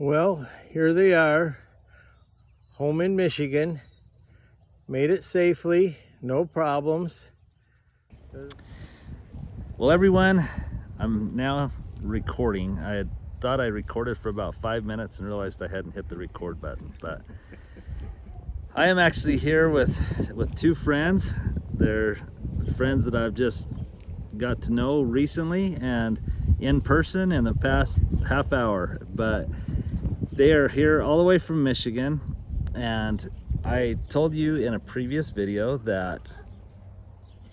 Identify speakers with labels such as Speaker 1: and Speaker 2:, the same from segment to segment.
Speaker 1: Well, here they are, home in Michigan. Made it safely, no problems.
Speaker 2: Well, everyone, I'm now recording. I thought I recorded for about 5 minutes and realized I hadn't hit the record button, but I am actually here with two friends. They're friends that I've just got to know recently and in person in the past half hour, but they are here all the way from Michigan. And I told you in a previous video that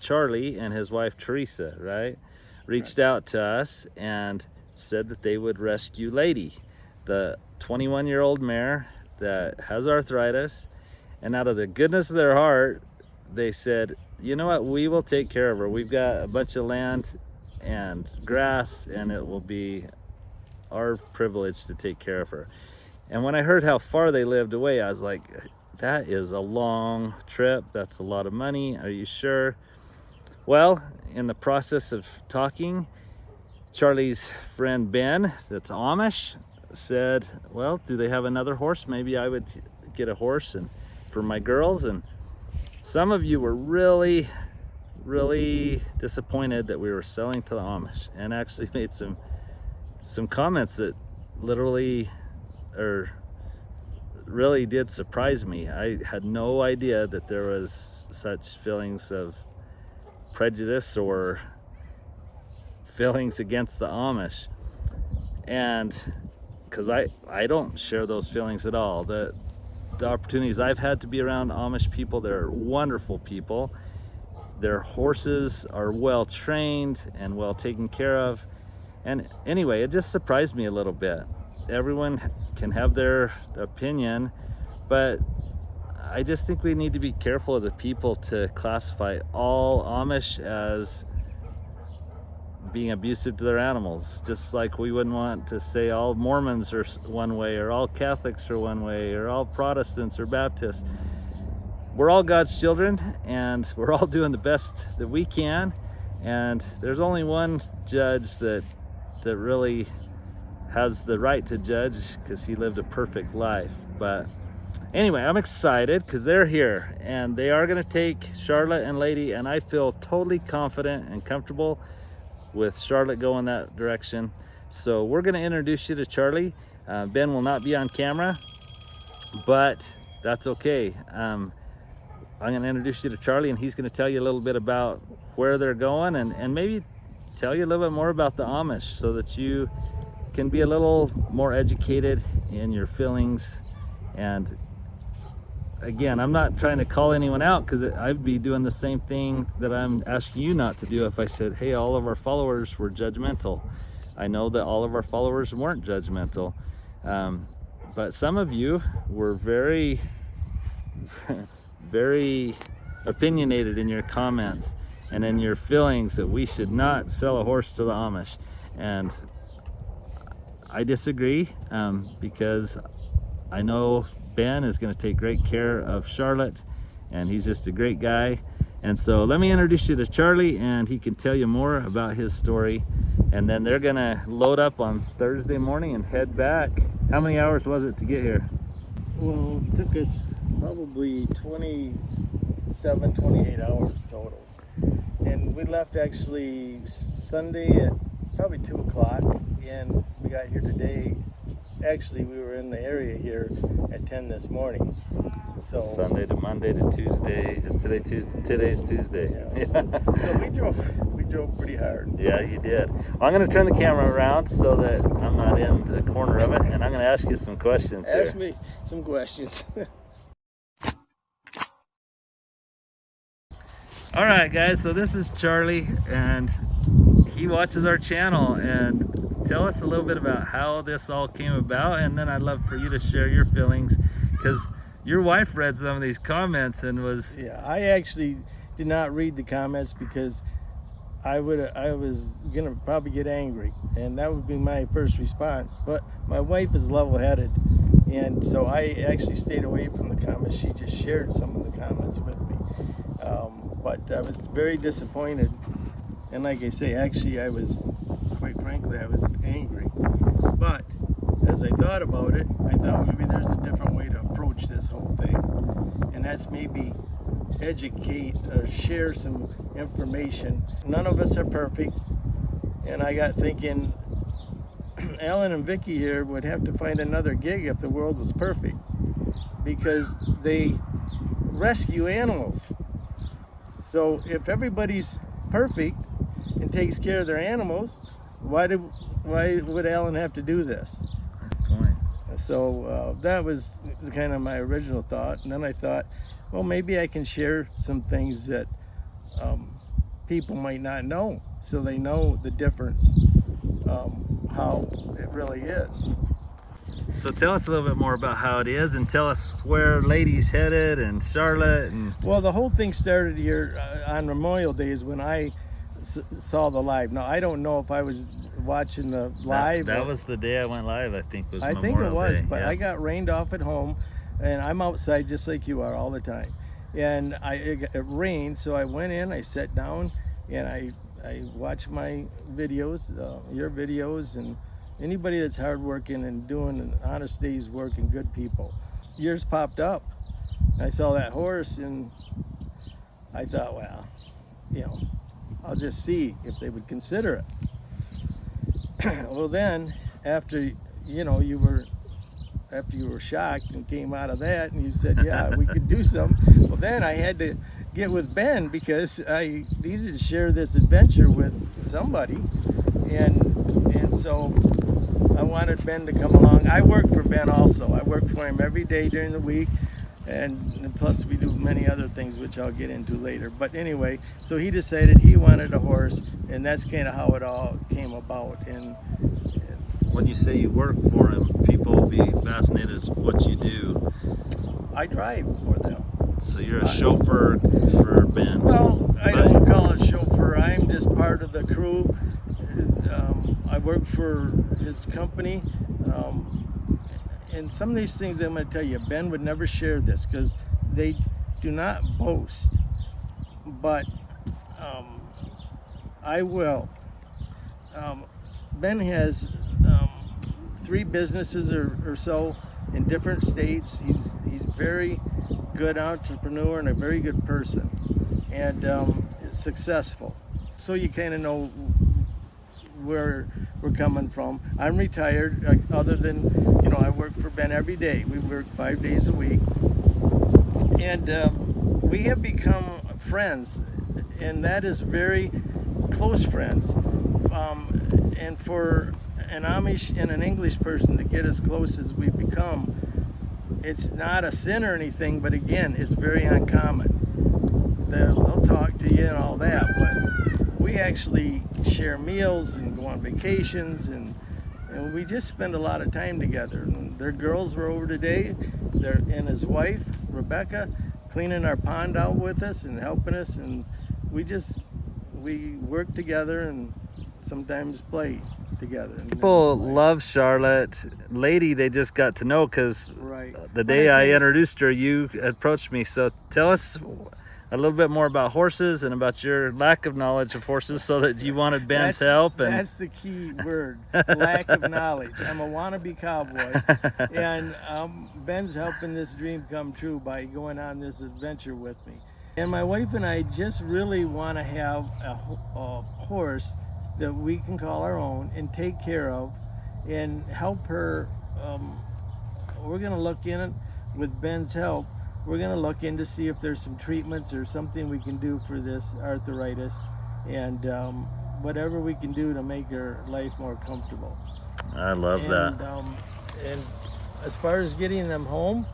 Speaker 2: Charlie and his wife Teresa, reached out to us and said that they would rescue Lady, the 21-year-old mare that has arthritis. And out of the goodness of their heart, they said, you know what, we will take care of her. We've got a bunch of land and grass, and it will be our privilege to take care of her. And when I heard how far they lived away, I was like, that is a long trip. That's a lot of money. Are you sure? Well, in the process of talking, Charlie's friend Ben, that's Amish, said, well, do they have another horse? Maybe I would get a horse and for my girls. And some of you were really disappointed that we were selling to the Amish, and actually made some comments that literally or really did surprise me. I had no idea that there was such feelings of prejudice or feelings against the Amish, and because I don't share those feelings at all. The opportunities I've had to be around Amish people, they're wonderful people. Their horses are well trained and well taken care of. And anyway, it just surprised me a little bit. Everyone can have their opinion, but I just think we need to be careful as a people to classify all Amish as being abusive to their animals, just like we wouldn't want to say all Mormons are one way, or all Catholics are one way, or all Protestants or Baptists. We're all God's children, and we're all doing the best that we can, and there's only one judge that really has the right to judge, because he lived a perfect life. But anyway, I'm excited because they're here and they are going to take Charlotte and Lady, and I feel totally confident and comfortable with Charlotte going that direction. So we're going to introduce you to Charlie. Ben will not be on camera, but that's okay. I'm going to introduce you to Charlie, and he's going to tell you a little bit about where they're going, and maybe tell you a little bit more about the Amish, so that you can be a little more educated in your feelings. And again, I'm not trying to call anyone out, because I'd be doing the same thing that I'm asking you not to do if I said, hey, all of our followers were judgmental. I know that all of our followers weren't judgmental, but some of you were very opinionated in your comments and in your feelings that we should not sell a horse to the Amish. And I disagree, because I know Ben is going to take great care of Charlotte, and he's just a great guy. And so let me introduce you to Charlie, and he can tell you more about his story. And then they're going to load up on Thursday morning and head back. How many hours was it to get here?
Speaker 1: Well, it took us probably 27, 28 hours total. And we left actually Sunday at probably 2 o'clock, and we got here today. Actually, we were in the area here at 10 this morning. So
Speaker 2: Sunday to Monday to Tuesday. Is today Tuesday? Today's Tuesday.
Speaker 1: Yeah. So we drove pretty hard.
Speaker 2: Yeah, you did. Well, I'm going to turn the camera around so that I'm not in the corner of it, and I'm going to ask you some questions here.
Speaker 1: Ask me some questions.
Speaker 2: All right, guys, so this is Charlie, and he watches our channel. And tell us a little bit about how this all came about, and then I'd love for you to share your feelings, because your wife read some of these comments and was...
Speaker 1: Yeah, I actually did not read the comments, because I was gonna probably get angry, and that would be my first response. But my wife is level-headed, and so I actually stayed away from the comments. She just shared some of the comments with me, but I was very disappointed. And like I say, actually I was, quite frankly, I was angry. But as I thought about it, I thought maybe there's a different way to approach this whole thing. And that's maybe educate or share some information. None of us are perfect. And I got thinking, Alan and Vicky here would have to find another gig if the world was perfect, because they rescue animals. So if everybody's perfect and takes care of their animals, why would Alan have to do this?
Speaker 2: Good point.
Speaker 1: So that was kind of my original thought. And then I thought, well, maybe I can share some things that people might not know, so they know the difference, how it really is.
Speaker 2: So tell us a little bit more about how it is, and tell us where Lady's headed and Charlotte. And
Speaker 1: Well, the whole thing started here on Memorial Days when I saw the live. Now, I don't know if I was watching the live.
Speaker 2: that was the day I went live, I think, was
Speaker 1: I
Speaker 2: Memorial
Speaker 1: think it was,
Speaker 2: Day.
Speaker 1: but
Speaker 2: Yeah.
Speaker 1: I got rained off at home, and I'm outside just like you are all the time. And it rained, so I went in, I sat down, and I watched my videos, your videos, and anybody that's hardworking and doing an honest day's work and good people. Yours popped up. I saw that horse, and I thought, well, I'll just see if they would consider it. Well, then after you were shocked and came out of that, and you said, yeah, we could do something. Well, then I had to get with Ben because I needed to share this adventure with somebody, and so I wanted Ben to come along. I work for Ben also. I work for him every day during the week, and plus we do many other things which I'll get into later. But anyway, so he decided he wanted a horse, and that's kind of how it all came about. And
Speaker 2: When you say you work for him, people will be fascinated with what you do.
Speaker 1: I drive for them.
Speaker 2: So you're a chauffeur for Ben.
Speaker 1: Well, I don't call it chauffeur. I'm just part of the crew. I work for his company. And some of these things I'm going to tell you, Ben would never share this because they do not boast. But I will. Ben has 3 businesses or so in different states. He's very good entrepreneur and a very good person, and successful. So you kind of know where we're coming from. I'm retired, other than I work for Ben every day. We work 5 days a week, and we have become friends, and that is very close friends. And for an Amish and an English person to get as close as we've become, it's not a sin or anything, but again, it's very uncommon. They'll talk to you and all that, but we actually share meals and go on vacations, and we just spend a lot of time together. And their girls were over today, and his wife, Rebecca, cleaning our pond out with us and helping us, and we work together and sometimes play together.
Speaker 2: People love Charlotte. Lady, they just got to know because
Speaker 1: Right.
Speaker 2: the day I introduced her, you approached me. So tell us a little bit more about horses and about your lack of knowledge of horses, so that you wanted Ben's help. And
Speaker 1: that's the key word, lack of knowledge. I'm a wannabe cowboy, and Ben's helping this dream come true by going on this adventure with me. And my wife and I just really want to have a horse that we can call our own and take care of and help her. We're going to look in it with Ben's help. We're going to look in to see if there's some treatments or something we can do for this arthritis, and whatever we can do to make her life more comfortable.
Speaker 2: I love that.
Speaker 1: And as far as getting them home,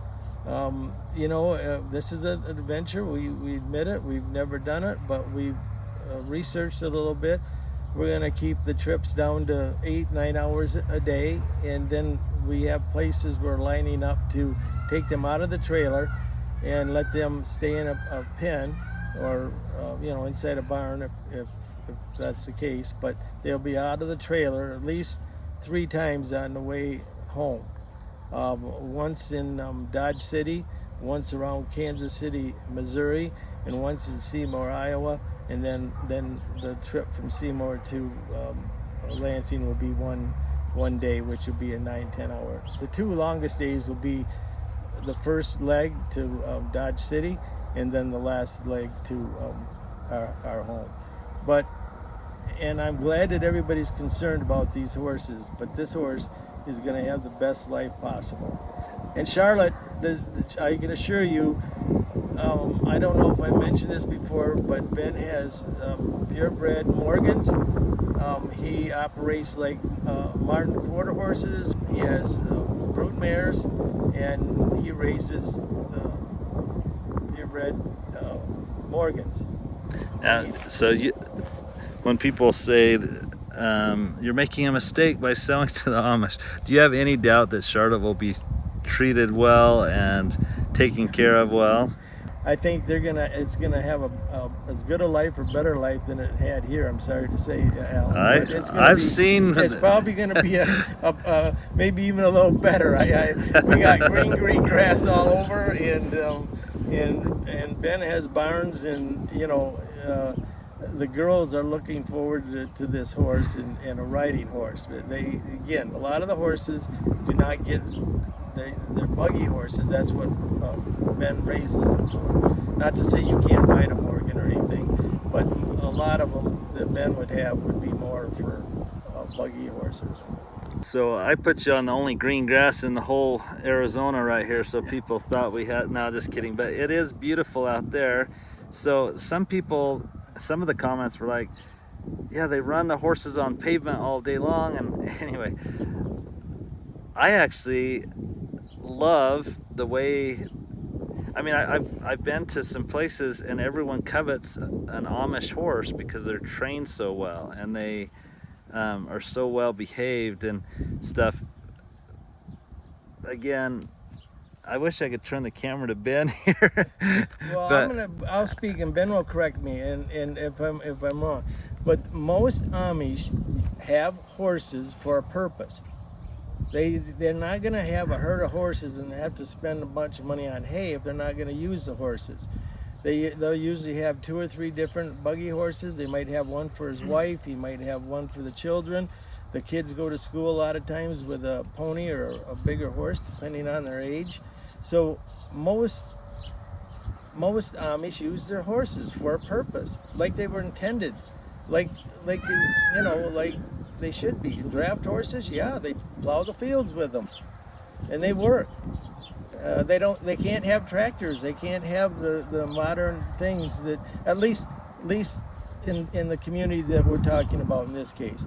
Speaker 1: this is an adventure. We admit it. We've never done it, but we've researched it a little bit. We're going to keep the trips down to 8-9 hours a day, and then we have places we're lining up to take them out of the trailer and let them stay in a pen, or inside a barn if that's the case. But they'll be out of the trailer at least 3 times on the way home. Once in Dodge City, once around Kansas City, Missouri, and once in Seymour, Iowa. And then the trip from Seymour to Lansing will be one one day, which will be a 9-10 hour. The 2 longest days will be the first leg to Dodge City, and then the last leg to our home. And I'm glad that everybody's concerned about these horses, but this horse is going to have the best life possible. And Charlotte, I can assure you, I don't know if I mentioned this before, but Ben has purebred Morgans. He operates like Martin quarter horses. He has brood mares, and he raises purebred Morgans.
Speaker 2: When people say you're making a mistake by selling to the Amish, do you have any doubt that Charlotte will be treated well and taken care of well?
Speaker 1: I think it's gonna have as good a life or better life than it had here. I'm sorry to say, Alan. It's probably gonna be maybe even a little better. We got green grass all over, and Ben has barns, and the girls are looking forward to this horse and a riding horse. But a lot of the horses do not get. They're buggy horses. That's what Ben raises them for. Not to say you can't ride a Morgan or anything, but a lot of them that Ben would have would be more for buggy horses.
Speaker 2: So I put you on the only green grass in the whole Arizona right here, so people thought we had. No, just kidding. But it is beautiful out there. So some of the comments were like, yeah, they run the horses on pavement all day long. And anyway, I actually love the way, I've been to some places and everyone covets an Amish horse because they're trained so well and they are so well behaved and stuff. Again, I wish I could turn the camera to Ben here.
Speaker 1: Well, I'll speak and Ben will correct me and if I'm wrong. But most Amish have horses for a purpose. They're not going to have a herd of horses and have to spend a bunch of money on hay if they're not going to use the horses. They'll usually have 2 or 3 different buggy horses. They might have one for his wife. He might have one for the children. The kids go to school a lot of times with a pony or a bigger horse, depending on their age. So most Amish use their horses for a purpose, like they were intended, like they should be. Draft horses, yeah, they plow the fields with them, and they work. They can't have tractors. They can't have the modern things that, at least in the community that we're talking about in this case.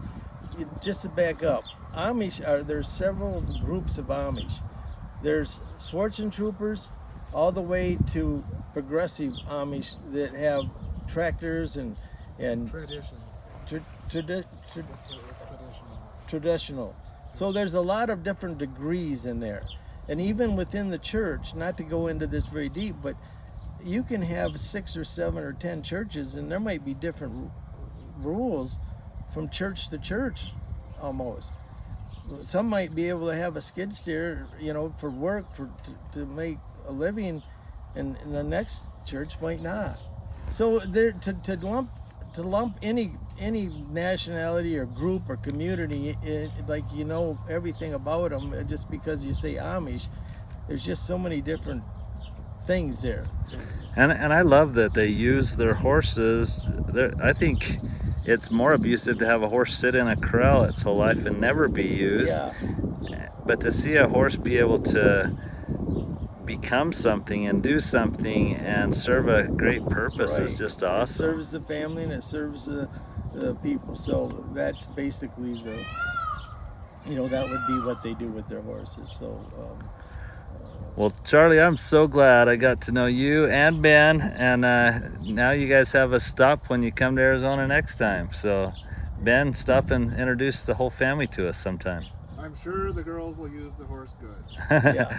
Speaker 1: Just to back up, there's several groups of Amish. There's Schwarzentroopers, all the way to progressive Amish that have tractors and traditional. So there's a lot of different degrees in there. And even within the church, not to go into this very deep, but you can have 6 or 7 or 10 churches and there might be different rules from church to church almost. Some might be able to have a skid steer, for work, to make a living, and the next church might not. So there to lump any nationality or group or community like everything about them just because you say Amish, there's just so many different things there.
Speaker 2: And I love that they use their horses. I think it's more abusive to have a horse sit in a corral its whole life and never be used.
Speaker 1: Yeah.
Speaker 2: But to see a horse be able to become something and do something and serve a great purpose is just awesome.
Speaker 1: It serves the family and it serves the people. So that's basically that would be what they do with their horses. So.
Speaker 2: Well, Charlie, I'm so glad I got to know you and Ben, and now you guys have a stop when you come to Arizona next time. So, Ben, stop and introduce the whole family to us sometime.
Speaker 3: I'm sure the girls will use the horse good.
Speaker 1: Yeah,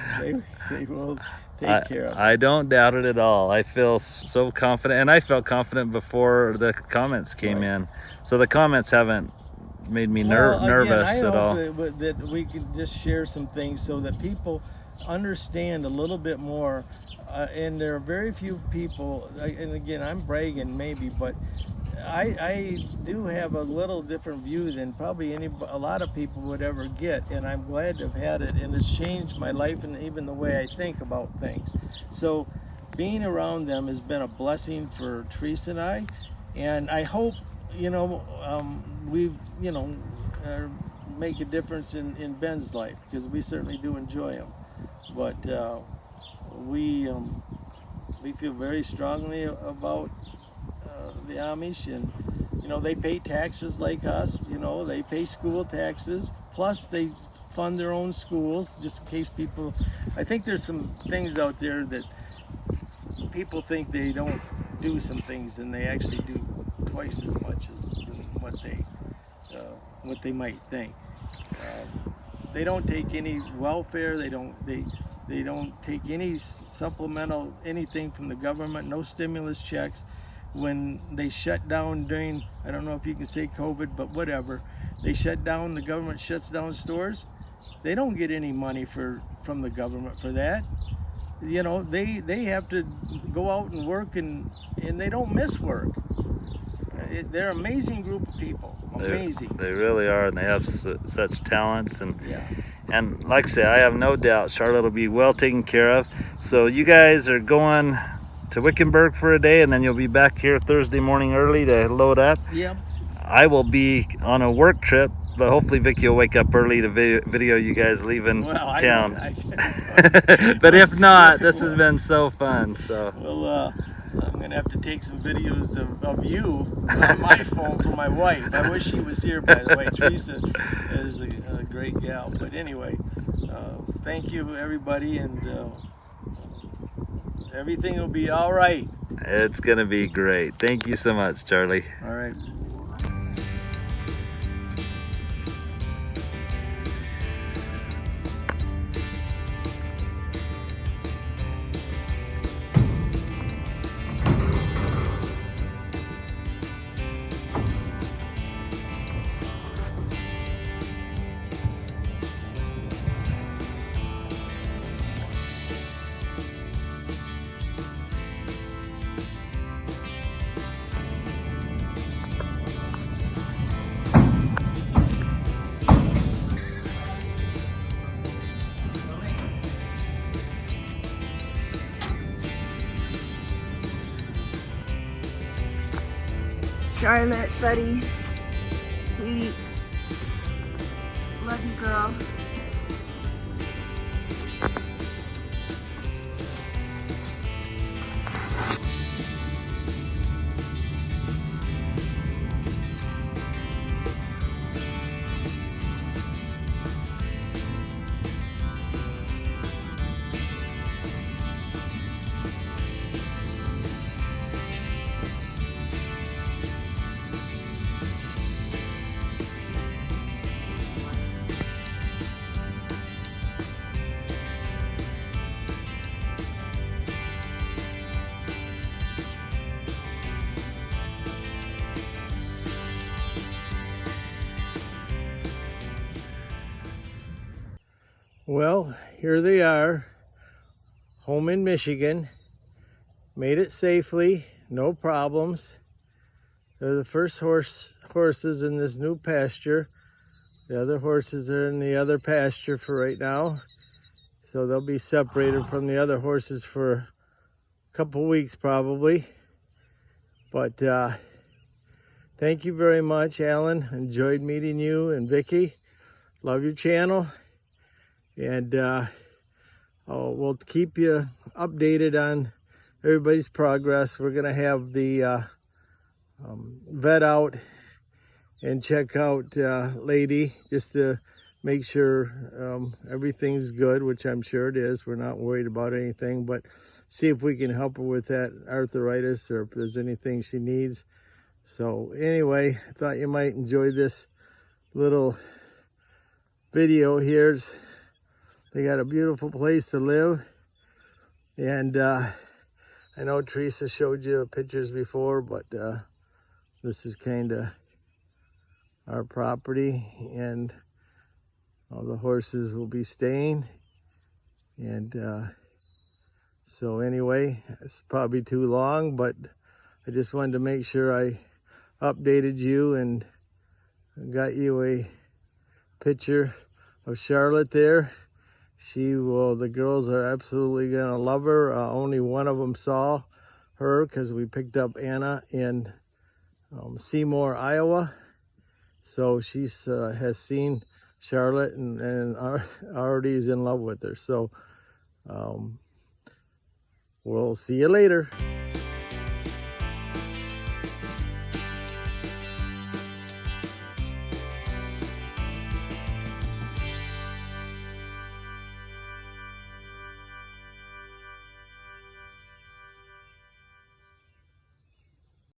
Speaker 1: they will take care of it.
Speaker 2: I don't doubt it at all. I feel so confident, and I felt confident before the comments came in. So the comments haven't made me nervous at all.
Speaker 1: I hope that we can just share some things so that people understand a little bit more, and there are very few people, and again I'm bragging maybe, but I do have a little different view than probably a lot of people would ever get, and I'm glad to have had it, and it's changed my life and even the way I think about things. So being around them has been a blessing for Teresa and I hope, we, make a difference in Ben's life, because we certainly do enjoy him. But we we feel very strongly about the Amish, and they pay taxes like us. They pay school taxes, plus they fund their own schools, just in case people. I think there's some things out there that people think they don't do some things, and they actually do twice as much as what they might think. They don't take any welfare. They don't take any supplemental anything from the government. No stimulus checks. When they shut down during, I don't know if you can say COVID, but whatever, they shut down. The government shuts down stores. They don't get any money from the government for that. They have to go out and work, and they don't miss work. They're an amazing group of people. Amazing.
Speaker 2: They really are, and they have such talents. And
Speaker 1: Yeah.
Speaker 2: and like I say, I have no doubt Charlotte will be well taken care of. So you guys are going to Wickenburg for a day, and then you'll be back here Thursday morning early to load up.
Speaker 1: Yep.
Speaker 2: I will be on a work trip, but hopefully Vicky will wake up early to video you guys leaving town. But if not, this has been so fun. So
Speaker 1: well, I'm gonna have to take some videos of you on my phone for my wife. I wish she was here, by the way. Teresa is a great gal. But anyway, thank you everybody, and everything will be all right.
Speaker 2: It's gonna be great. Thank you so much, Charlie.
Speaker 1: All right.
Speaker 4: Charlotte, buddy, sweetie, love you, girl.
Speaker 1: Well, here they are, home in Michigan. Made it safely, no problems. They're the first horses in this new pasture. The other horses are in the other pasture for right now. So they'll be separated from the other horses for a couple weeks probably. But thank you very much, Alan. Enjoyed meeting you, and Vicky. Love your channel. And we'll keep you updated on everybody's progress. We're gonna have the vet out and check out Lady, just to make sure everything's good, which I'm sure it is. We're not worried about anything, but see if we can help her with that arthritis, or if there's anything she needs. So anyway, I thought you might enjoy this little video here. They got a beautiful place to live, and I know Teresa showed you pictures before, but this is kind of our property, and all the horses will be staying. And so anyway, it's probably too long, but I just wanted to make sure I updated you and got you a picture of Charlotte there. The girls are absolutely gonna love her. Only one of them saw her because we picked up Anna in Seymour, Iowa. So she's has seen Charlotte and already is in love with her. So we'll see you later.